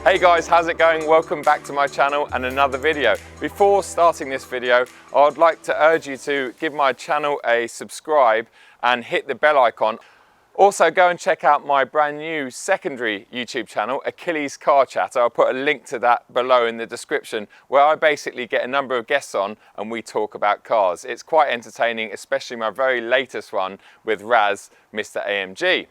Hey guys, how's it going? Welcome back to my channel and another video. Before starting this video, I'd like to urge you to give my channel a subscribe and hit the bell icon. Also go and check out my brand new secondary YouTube channel, Achilles Car Chat. I'll put a link to that below in the description, where I basically get a number of guests on and we talk about cars. It's quite entertaining, especially my very latest one with Raz, Mr. AMG.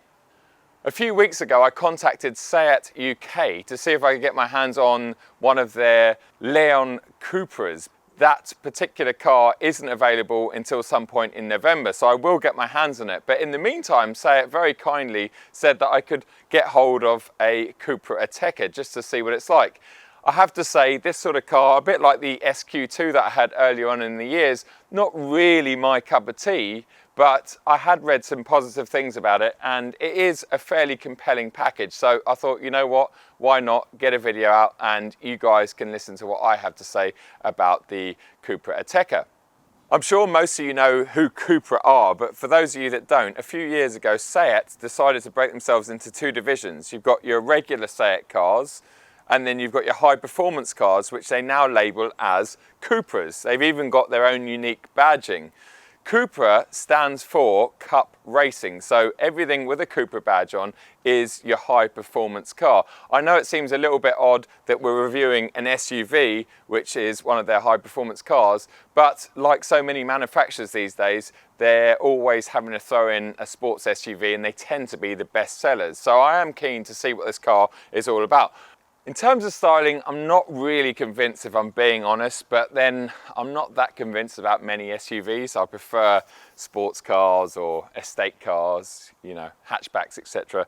A few weeks ago, I contacted Seat UK to see if I could get my hands on one of their Leon CUPRAs. That particular car isn't available until some point in November, so I will get my hands on it. But in the meantime, Seat very kindly said that I could get hold of a CUPRA Ateca just to see what it's like. I have to say, this sort of car, a bit like the SQ2 that I had earlier on in the years, not really my cup of tea, but I had read some positive things about it and it is a fairly compelling package. So I thought, you know what, why not get a video out and you guys can listen to what I have to say about the CUPRA Ateca. I'm sure most of you know who CUPRA are, but for those of you that don't, a few years ago, Seat decided to break themselves into two divisions. You've got your regular Seat cars, and then you've got your high performance cars, which they now label as CUPRAs. They've even got their own unique badging. CUPRA stands for Cup Racing, so everything with a CUPRA badge on is your high performance car. I know it seems a little bit odd that we're reviewing an SUV, which is one of their high performance cars, but like so many manufacturers these days, they're always having to throw in a sports SUV and they tend to be the best sellers. So I am keen to see what this car is all about. In terms of styling, I'm not really convinced, if I'm being honest, but then I'm not that convinced about many SUVs. I prefer sports cars or estate cars, you know, hatchbacks, etc.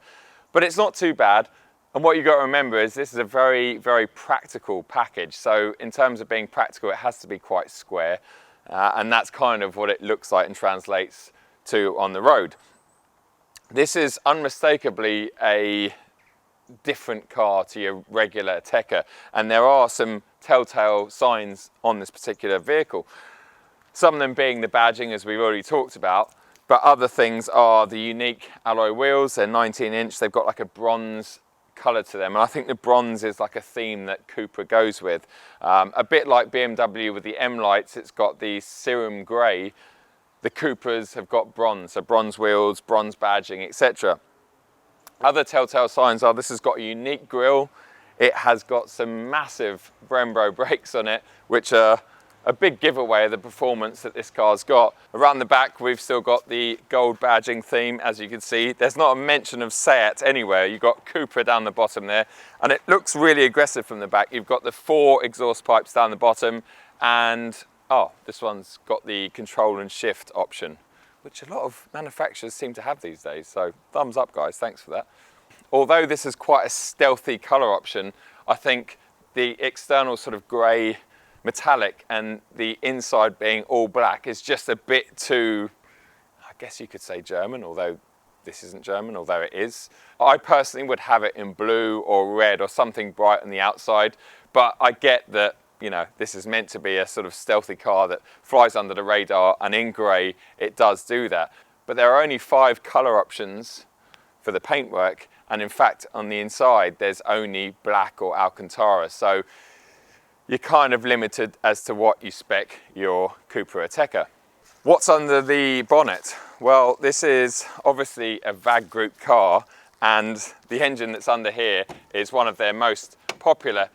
But it's not too bad. And what you've got to remember is this is a very, very practical package. So in terms of being practical, it has to be quite square. And that's kind of what it looks like and translates to on the road. This is unmistakably a different car to your regular Ateca, and there are some telltale signs on this particular vehicle. Some of them being the badging, as we've already talked about, but other things are the unique alloy wheels. They're 19-inch, they've got like a bronze colour to them, and I think the bronze is like a theme that CUPRA goes with. A bit like BMW with the M lights, it's got the serum grey. The CUPRAs have got bronze, so bronze wheels, bronze badging, etc. Other telltale signs are this has got a unique grille. It has got some massive Brembo brakes on it, which are a big giveaway of the performance that this car's got. Around the back, we've still got the gold badging theme, as you can see. There's not a mention of Seat anywhere. You've got CUPRA down the bottom there, and it looks really aggressive from the back. You've got the 4 exhaust pipes down the bottom, and oh, this one's got the CtrlandShift option, which a lot of manufacturers seem to have these days. So thumbs up, guys, thanks for that. Although this is quite a stealthy color option, I think the external sort of gray metallic and the inside being all black is just a bit too, I guess you could say German, although this isn't German, although it is. I personally would have it in blue or red or something bright on the outside, but I get that, you know, this is meant to be a sort of stealthy car that flies under the radar, and in grey it does do that. But there are only 5 colour options for the paintwork, and in fact on the inside there's only black or Alcantara, so you're kind of limited as to what you spec your CUPRA Ateca. What's under the bonnet? Well, this is obviously a VAG group car, and the engine that's under here is one of their most popular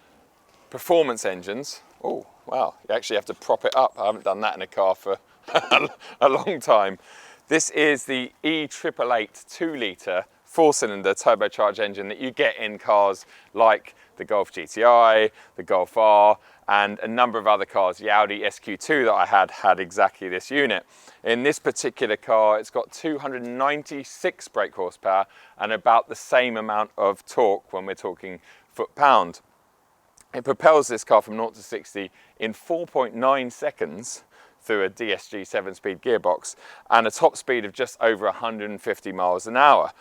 performance engines. Oh wow, you actually have to prop it up. I haven't done that in a car for a long time. This is the E888 2-litre 4-cylinder turbocharged engine that you get in cars like the Golf GTI, the Golf R, and a number of other cars. The Audi SQ2 that I had exactly this unit. In this particular car, it's got 296 brake horsepower and about the same amount of torque when we're talking foot-pound. It propels this car from 0 to 60 in 4.9 seconds through a DSG 7-speed gearbox and a top speed of just over 150 miles an hour.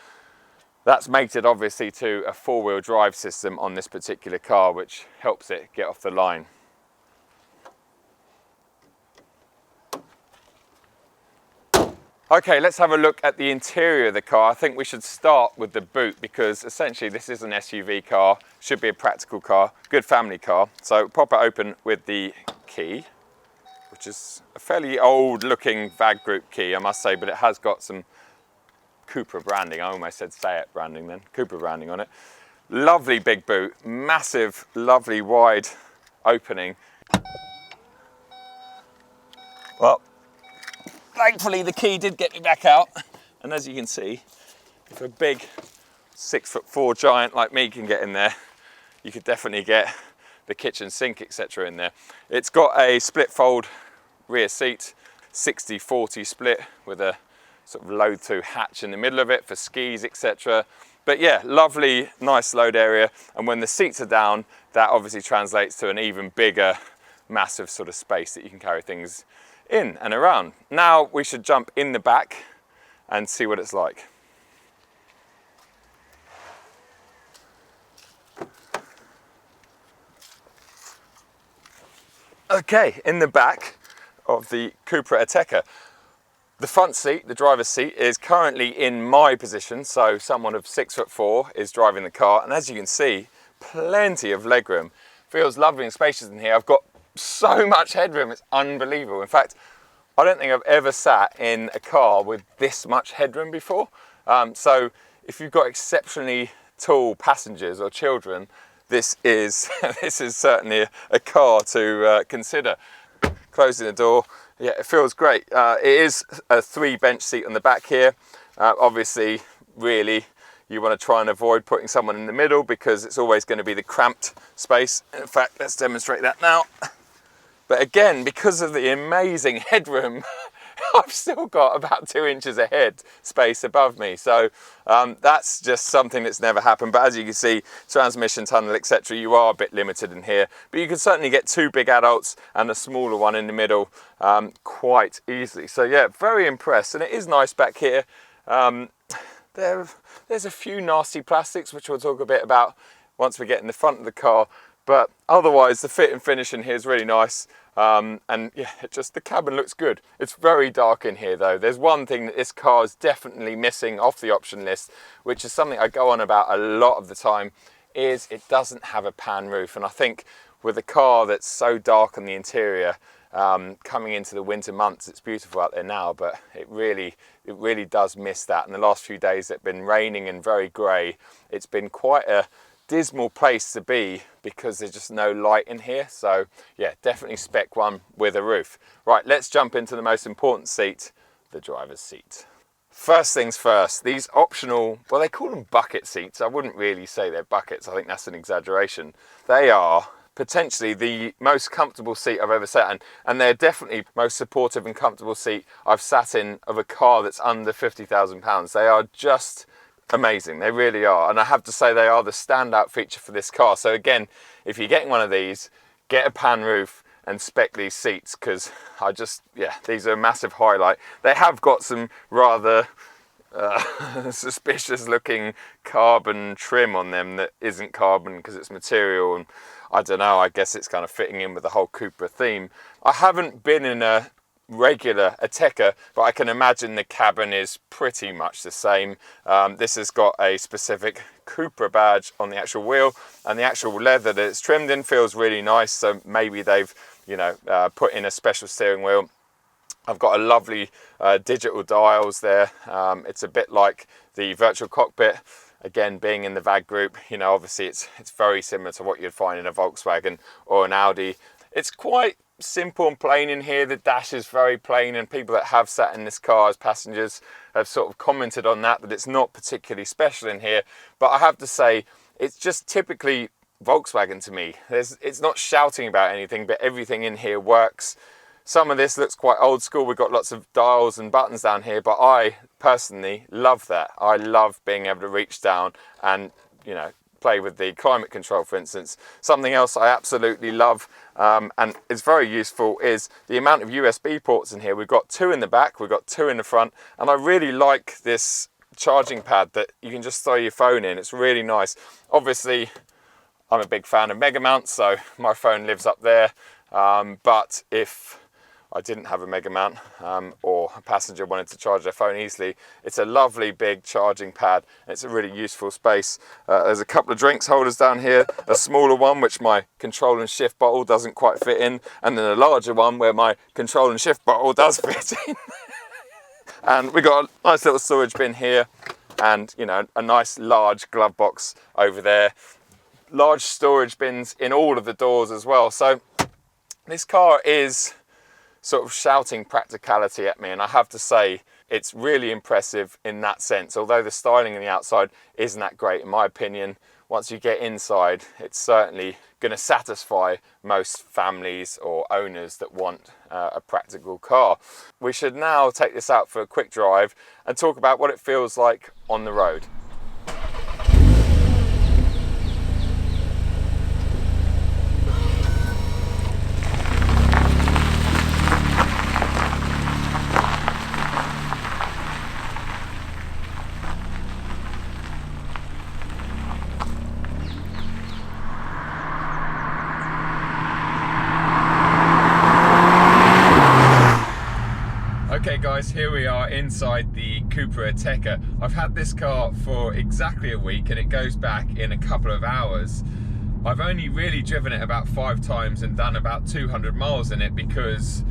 That's mated obviously to a 4-wheel drive system on this particular car, which helps it get off the line. Okay, let's have a look at the interior of the car. I think we should start with the boot because essentially this is an SUV car, should be a practical car, good family car. So pop it open with the key, which is a fairly old looking VAG Group key, I must say, but it has got some CUPRA branding. I almost said Seat branding then, CUPRA branding on it. Lovely big boot, massive, lovely wide opening. Well, thankfully the key did get me back out, and as you can see, if a big 6'4" giant like me can get in there, you could definitely get the kitchen sink, etc. in there. It's got a split fold rear seat, 60-40 split with a sort of load to hatch in the middle of it for skis, etc. But yeah, lovely, nice load area, and when the seats are down, that obviously translates to an even bigger, massive sort of space that you can carry things in and around. Now we should jump in the back and see what it's like. Okay, in the back of the CUPRA Ateca, the front seat, the driver's seat, is currently in my position, so someone of 6'4" is driving the car, and as you can see, plenty of legroom. Feels lovely and spacious in here. I've got so much headroom, it's unbelievable. In fact, I don't think I've ever sat in a car with this much headroom before. So if you've got exceptionally tall passengers or children, this is this is certainly a car to consider. Closing the door, yeah, it feels great. It is a 3-bench seat on the back here. Obviously, really, you want to try and avoid putting someone in the middle because it's always going to be the cramped space. In fact, let's demonstrate that now. But again, because of the amazing headroom, I've still got about 2 inches of head space above me. So that's just something that's never happened. But as you can see, transmission tunnel, etc., you are a bit limited in here. But you can certainly get 2 big adults and a smaller one in the middle quite easily. So yeah, very impressed. And it is nice back here. There's a few nasty plastics, which we'll talk a bit about once we get in the front of the car. But otherwise, the fit and finish in here is really nice. And yeah, the cabin looks good. It's very dark in here though. There's one thing that this car is definitely missing off the option list, which is something I go on about a lot of the time, is it doesn't have a pan roof. And I think with a car that's so dark on the interior, coming into the winter months, it's beautiful out there now, but it really does miss that. And the last few days it's been raining and very grey. It's been quite a dismal place to be because there's just no light in here. So yeah, definitely spec one with a roof. Right, let's jump into the most important seat, the driver's seat. First things first, these optional, well, they call them bucket seats. I wouldn't really say they're buckets. I think that's an exaggeration. They are potentially the most comfortable seat I've ever sat in, and they're definitely most supportive and comfortable seat I've sat in of a car that's under £50,000. They are just amazing, they really are, and I have to say they are the standout feature for this car. So again, if you're getting one of these, get a pan roof and spec these seats, because these are a massive highlight. They have got some rather suspicious looking carbon trim on them that isn't carbon because it's material, and I don't know, I guess it's kind of fitting in with the whole CUPRA theme. I haven't been in a regular Ateca, but I can imagine the cabin is pretty much the same. This has got a specific CUPRA badge on the actual wheel, and the actual leather that it's trimmed in feels really nice. So maybe they've put in a special steering wheel. I've got a lovely digital dials there. It's a bit like the virtual cockpit. Again, being in the VAG group, obviously it's very similar to what you'd find in a Volkswagen or an Audi. It's quite simple and plain in here. The dash is very plain, and people that have sat in this car as passengers have sort of commented on that it's not particularly special in here. But I have to say, it's just typically Volkswagen to me. It's not shouting about anything, but everything in here works. Some of this looks quite old school. We've got lots of dials and buttons down here, but I personally love that. I love being able to reach down and, play with the climate control, for instance. Something else I absolutely love and is very useful is the amount of USB ports in here. We've got 2 in the back, we've got 2 in the front, and I really like this charging pad that you can just throw your phone in. It's really nice. Obviously, I'm a big fan of mega mounts, so my phone lives up there. But if I didn't have a mega mount or a passenger wanted to charge their phone easily. It's a lovely big charging pad. It's a really useful space. There's a couple of drinks holders down here, a smaller one which my control and shift bottle doesn't quite fit in, and then a larger one where my control and shift bottle does fit in. And we got a nice little storage bin here, and you know, a nice large glove box over there. Large storage bins in all of the doors as well. So this car is sort of shouting practicality at me, and I have to say it's really impressive in that sense. Although the styling on the outside isn't that great in my opinion, once you get inside it's certainly going to satisfy most families or owners that want a practical car. We should now take this out for a quick drive and talk about what it feels like on the road. Okay guys, here we are inside the CUPRA Ateca. I've had this car for exactly a week and it goes back in a couple of hours. I've only really driven it about 5 times and done about 200 miles in it because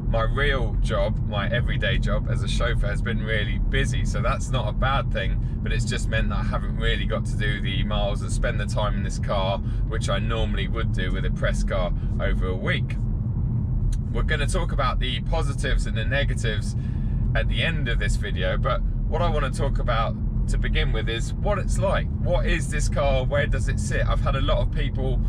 my real job, my everyday job as a chauffeur has been really busy. So that's not a bad thing, but it's just meant that I haven't really got to do the miles and spend the time in this car, which I normally would do with a press car over a week. We're going to talk about the positives and the negatives at the end of this video, but what I want to talk about to begin with is what it's like. What is this car? Where does it sit? I've had a lot of people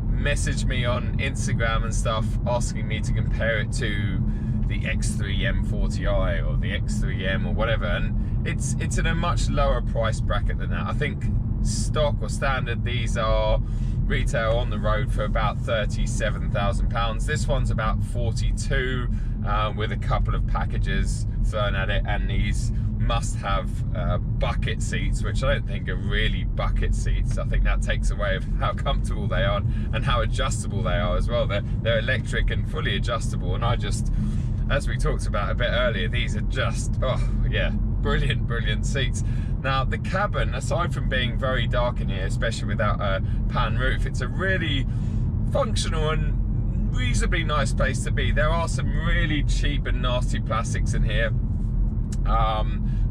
message me on Instagram and stuff asking me to compare it to the X3 M40i or the X3M or whatever, and it's in a much lower price bracket than that. I think stock or standard, these are retail on the road for about £37,000. This one's about 42 with a couple of packages thrown at it, and these must have bucket seats, which I don't think are really bucket seats. I think that takes away of how comfortable they are and how adjustable they are as well. They're electric and fully adjustable, and I just, as we talked about a bit earlier, these are just, oh yeah, brilliant seats. Now the cabin, aside from being very dark in here, especially without a pan roof, it's a really functional and reasonably nice place to be. There are some really cheap and nasty plastics in here,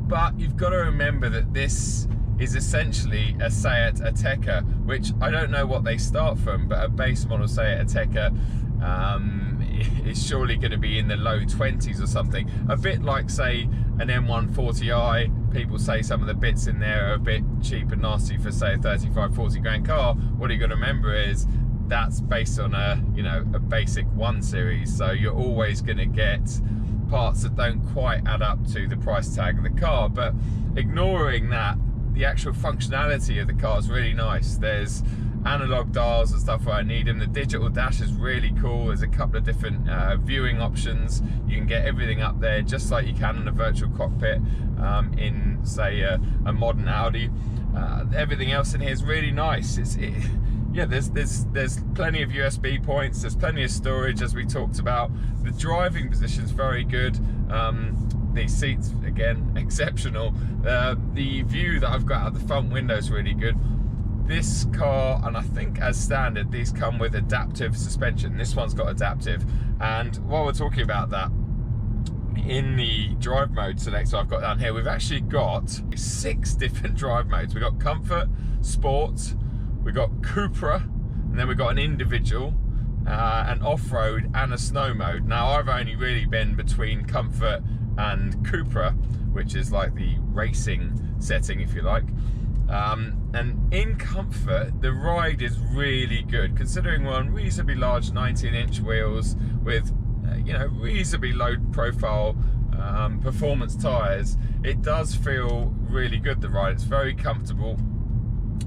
but you've got to remember that this is essentially a Seat Ateca, which I don't know what they start from, but a base model Seat Ateca is surely going to be in the low 20s or something. A bit like, say, an M140i. People say some of the bits in there are a bit cheap and nasty for, say, a 35-40 grand car. What you got to remember is that's based on a, you know, a basic 1 series, so you're always going to get parts that don't quite add up to the price tag of the car. But ignoring that, the actual functionality of the car is really nice. There's analog dials and stuff where I need them. The digital dash is really cool. There's a couple of different viewing options. You can get everything up there just like you can in a virtual cockpit in, say, a modern Audi. Everything else in here is really nice. Yeah, there's plenty of USB points. There's plenty of storage, as we talked about. The driving position's very good. These seats, again, exceptional. The view that I've got out the front window is really good. This car, and I think as standard, these come with adaptive suspension. This one's got adaptive, and while we're talking about that, in the drive mode selector I've got down here, we've actually got 6 different drive modes. We've got Comfort, Sport, we've got Cupra, and then we've got an individual, an off-road, and a snow mode. Now I've only really been between Comfort and Cupra, which is like the racing setting, if you like. And in Comfort, the ride is really good, considering we're on reasonably large 19-inch wheels with you know, reasonably low profile performance tyres. It does feel really good, the ride. It's very comfortable,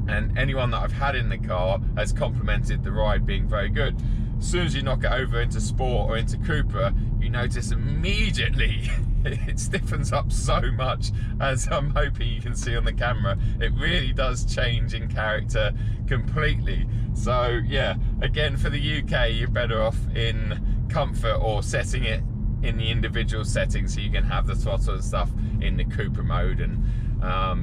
and anyone that I've had in the car has complimented the ride being very good. As soon as you knock it over into Sport or into Cupra, you notice immediately it stiffens up so much, as I'm hoping you can see on the camera. It really does change in character completely. So yeah, again, for the UK, you're better off in Comfort or setting it in the individual settings, so you can have the throttle and stuff in the CUPRA mode. And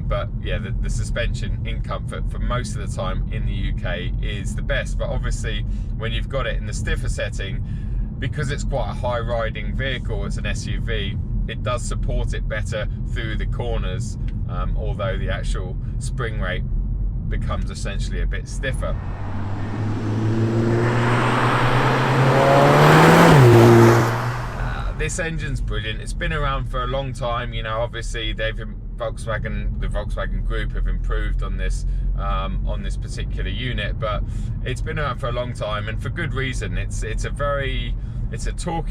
but yeah, the suspension in comfort for most of the time in the UK is the best. But obviously when you've got it in the stiffer setting, because it's quite a high riding vehicle, it's an SUV, it does support it better through the corners, although the actual spring rate becomes essentially a bit stiffer. This engine's brilliant. It's been around for a long time. You know, obviously the Volkswagen Group have improved on this particular unit, but it's been around for a long time, and for good reason. It's a torquey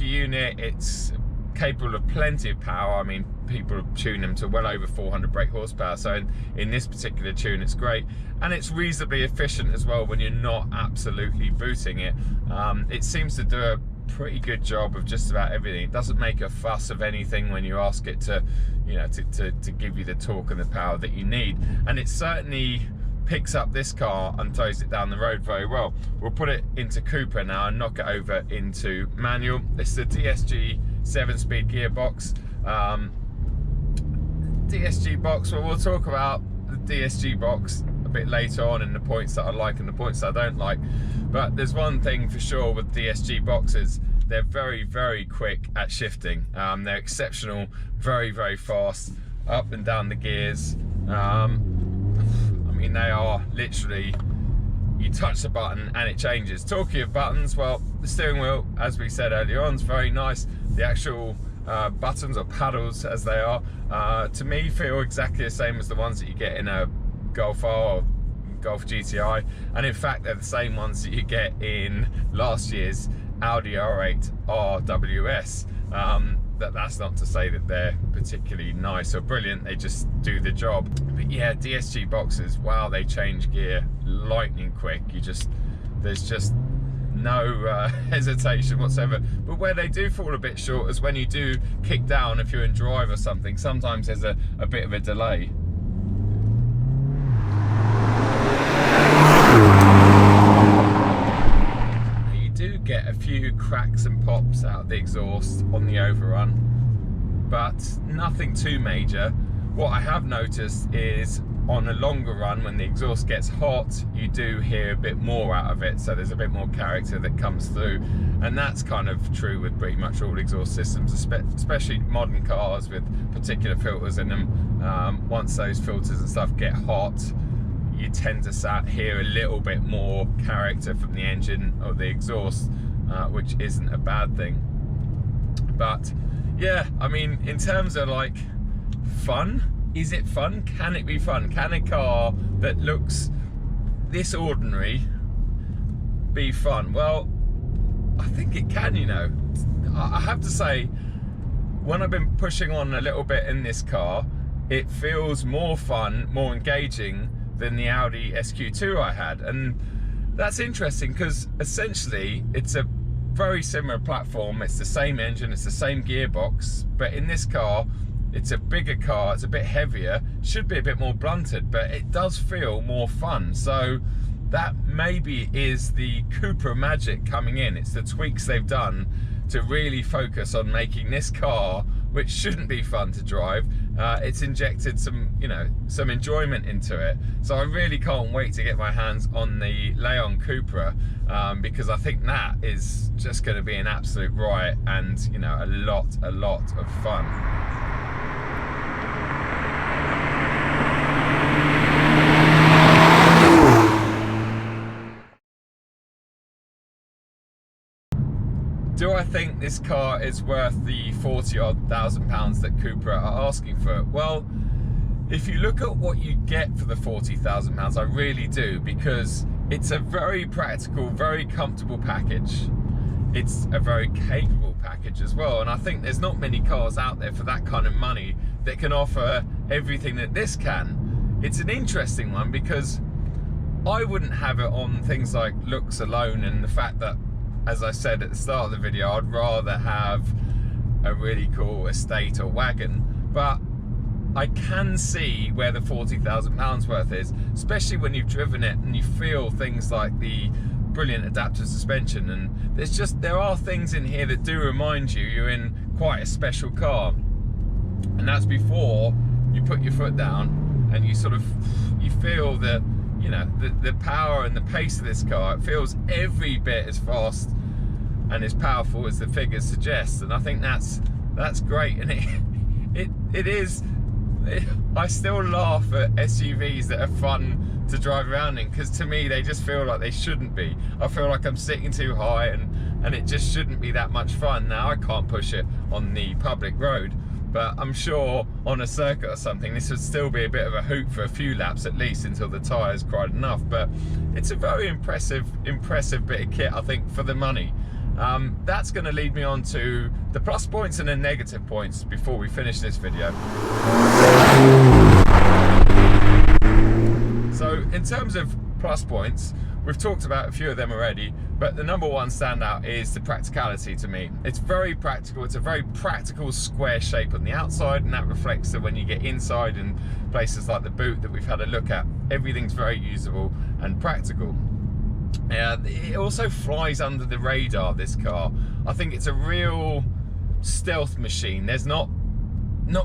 unit. It's capable of plenty of power. I mean, people tune them to well over 400 brake horsepower, so in this particular tune it's great, and it's reasonably efficient as well when you're not absolutely booting it. It seems to do a pretty good job of just about everything. It doesn't make a fuss of anything when you ask it to, you know, to give you the torque and the power that you need, and it certainly picks up this car and throws it down the road very well. We'll put it into CUPRA now and knock it over into manual. It's the DSG 7-speed gearbox. DSG box, well, we'll talk about the DSG box a bit later on, and the points that I like and the points that I don't like. But there's one thing for sure with DSG boxes: they're very, very quick at shifting. They're exceptional, very, very fast up and down the gears. I mean, they are literally, you touch the button and it changes. Talking of buttons, well, the steering wheel, as we said earlier on, is very nice. The actual buttons, or paddles as they are, to me feel exactly the same as the ones that you get in a Golf R or Golf GTI, and in fact they're the same ones that you get in last year's Audi R8 RWS. That's not to say that they're particularly nice or brilliant, they just do the job. But yeah, DSG boxes, wow, they change gear lightning quick. There's just no hesitation whatsoever. But where they do fall a bit short is when you do kick down, if you're in drive or something, sometimes there's a bit of a delay. You do get a few cracks and pops out of the exhaust on the overrun, but nothing too major. What I have noticed is on a longer run, when the exhaust gets hot, you do hear a bit more out of it, so there's a bit more character that comes through, and that's kind of true with pretty much all exhaust systems, especially modern cars with particular filters in them. Once those filters and stuff get hot, you tend to hear a little bit more character from the engine or the exhaust, which isn't a bad thing. But yeah, I mean, in terms of like fun, is it fun? Can it be fun? Can a car that looks this ordinary be fun? Well, I think it can, you know. I have to say, when I've been pushing on a little bit in this car, it feels more fun, more engaging than the Audi SQ2 I had. And that's interesting because essentially it's a very similar platform. It's the same engine, it's the same gearbox, but in this car, it's a bigger car, it's a bit heavier, should be a bit more blunted, but it does feel more fun. So that maybe is the CUPRA magic coming in. It's the tweaks they've done to really focus on making this car, which shouldn't be fun to drive, it's injected some, you know, some enjoyment into it. So I really can't wait to get my hands on the Leon CUPRA, because I think that is just going to be an absolute riot and, you know, a lot of fun. Do I think this car is worth the 40-odd thousand pounds that CUPRA are asking for it? Well, if you look at what you get for the 40,000 pounds, I really do, because it's a very practical, very comfortable package. It's a very capable package as well, and I think there's not many cars out there for that kind of money that can offer everything that this can. It's an interesting one because I wouldn't have it on things like looks alone, and the fact that, as I said at the start of the video, I'd rather have a really cool estate or wagon, but I can see where the 40,000 pounds worth is, especially when you've driven it and you feel things like the brilliant adaptive suspension, and there are things in here that do remind you you're in quite a special car. And that's before you put your foot down and you feel the, you know, the power and the pace of this car. It feels every bit as fast and as powerful as the figures suggest, and I think that's great. And it is. I still laugh at SUVs that are fun to drive around in, because to me they just feel like they shouldn't be. I feel like I'm sitting too high, and it just shouldn't be that much fun. Now, I can't push it on the public road, but I'm sure on a circuit or something this would still be a bit of a hoot for a few laps at least, until the tyres cried enough. But it's a very impressive bit of kit, I think, for the money. That's going to lead me on to the plus points and the negative points before we finish this video. So in terms of plus points, we've talked about a few of them already, but the number one standout is the practicality to me. It's very practical. It's a very practical square shape on the outside, and that reflects that when you get inside in places like the boot that we've had a look at, everything's very usable and practical. It also flies under the radar, this car. I think it's a real stealth machine. There's not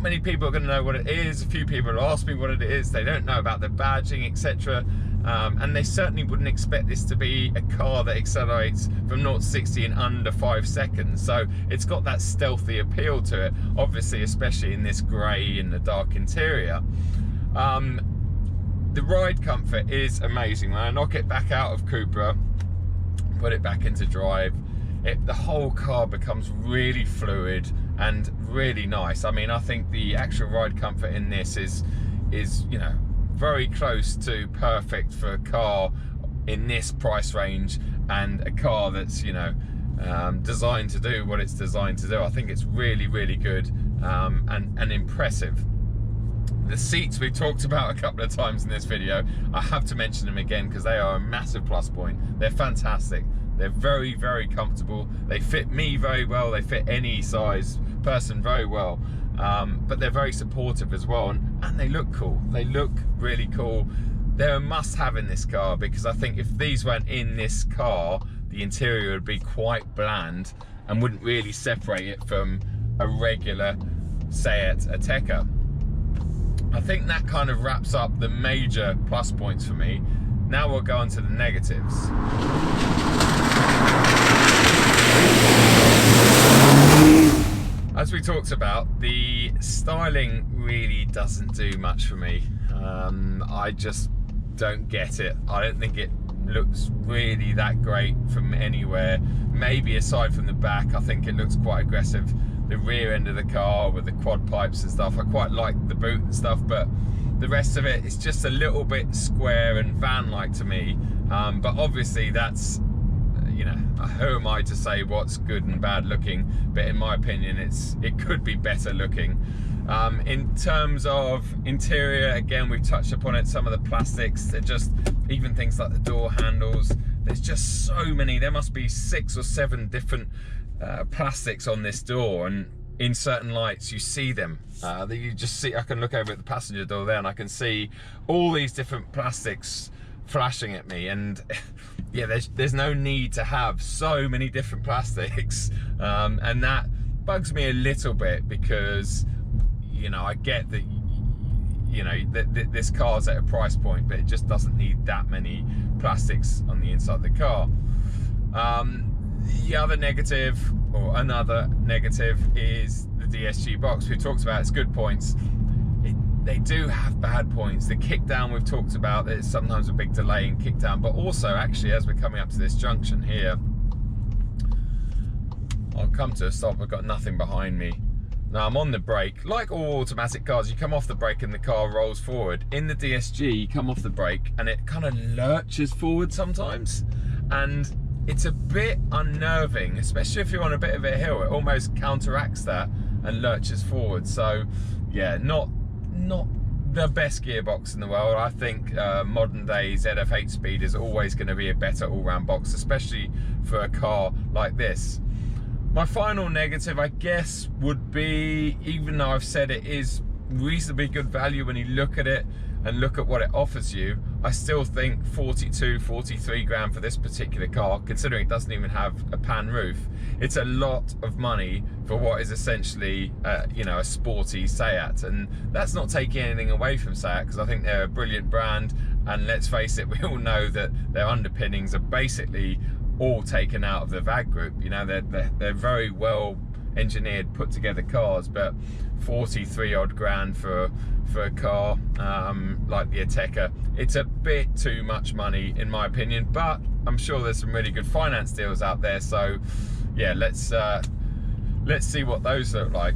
many people are going to know what it is. A few people will ask me what it is. They don't know about the badging, etc. And they certainly wouldn't expect this to be a car that accelerates from 0 to 60 in under 5 seconds. So it's got that stealthy appeal to it, obviously, especially in this grey and the dark interior. The ride comfort is amazing. When I knock it back out of CUPRA, put it back into drive, the whole car becomes really fluid and really nice. I mean, I think the actual ride comfort in this is you know, very close to perfect for a car in this price range, and a car that's, you know, designed to do what it's designed to do. I think it's really, really good and impressive. The seats we've talked about a couple of times in this video. I have to mention them again because they are a massive plus point. They're fantastic. They're very, very comfortable. They fit me very well. They fit any size person very well. But they're very supportive as well, and they look cool. They look really cool. They're a must-have in this car, because I think if these weren't in this car, the interior would be quite bland and wouldn't really separate it from a regular Seat Ateca. I think that kind of wraps up the major plus points for me. Now we'll go on to the negatives. As we talked about, the styling really doesn't do much for me. I just don't get it. I don't think it looks really that great from anywhere. Maybe aside from the back, I think it looks quite aggressive. The rear end of the car with the quad pipes and stuff, I quite like the boot and stuff, but the rest of it is just a little bit square and van-like to me. But obviously that's, you know, who am I to say what's good and bad looking? But in my opinion, it could be better looking. In terms of interior, again, we've touched upon it. Some of the plastics, they're just, even things like the door handles, there's just so many. There must be 6 or 7 different plastics on this door, and in certain lights you see them. You just see, I can look over at the passenger door there and I can see all these different plastics flashing at me, and yeah, there's no need to have so many different plastics, and that bugs me a little bit, because, you know, I get that, you know, this car's at a price point, but it just doesn't need that many plastics on the inside of the car. The other negative, or another negative, is the DSG box. We talked about its good points. They do have bad points. The kickdown we've talked about, there's sometimes a big delay in kickdown, but also actually as we're coming up to this junction here, I'll come to a stop. I've got nothing behind me. Now I'm on the brake. Like all automatic cars, you come off the brake and the car rolls forward. In the DSG, you come off the brake and it kind of lurches forward sometimes, and it's a bit unnerving, especially if you're on a bit of a hill. It almost counteracts that and lurches forward. So yeah, not the best gearbox in the world. I think modern day ZF8 speed is always going to be a better all-round box, especially for a car like this. My final negative, I guess, would be, even though I've said it is reasonably good value when you look at it, and look at what it offers you, I still think 42, 43 grand for this particular car, considering it doesn't even have a pan roof, it's a lot of money for what is essentially, you know, a sporty Seat. And that's not taking anything away from Seat, because I think they're a brilliant brand. And let's face it, we all know that their underpinnings are basically all taken out of the VAG group. You know, they're very well engineered, put together cars, but 43 odd grand for a car like the Ateca, it's a bit too much money in my opinion. But I'm sure there's some really good finance deals out there, so yeah, let's see what those look like.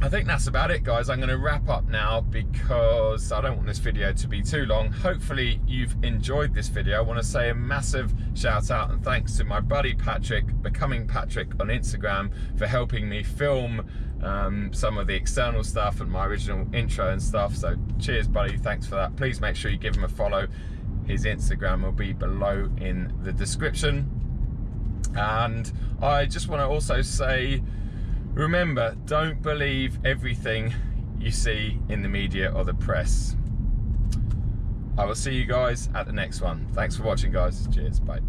I think that's about it, guys. I'm going to wrap up now because I don't want this video to be too long. Hopefully you've enjoyed this video. I want to say a massive shout out and thanks to my buddy Patrick, Becoming Patrick on Instagram, for helping me film some of the external stuff and my original intro and stuff. So cheers, buddy. Thanks for that. Please make sure you give him a follow. His Instagram will be below in the description. And I just want to also say, remember, don't believe everything you see in the media or the press. I will see you guys at the next one. Thanks for watching, guys. Cheers. Bye.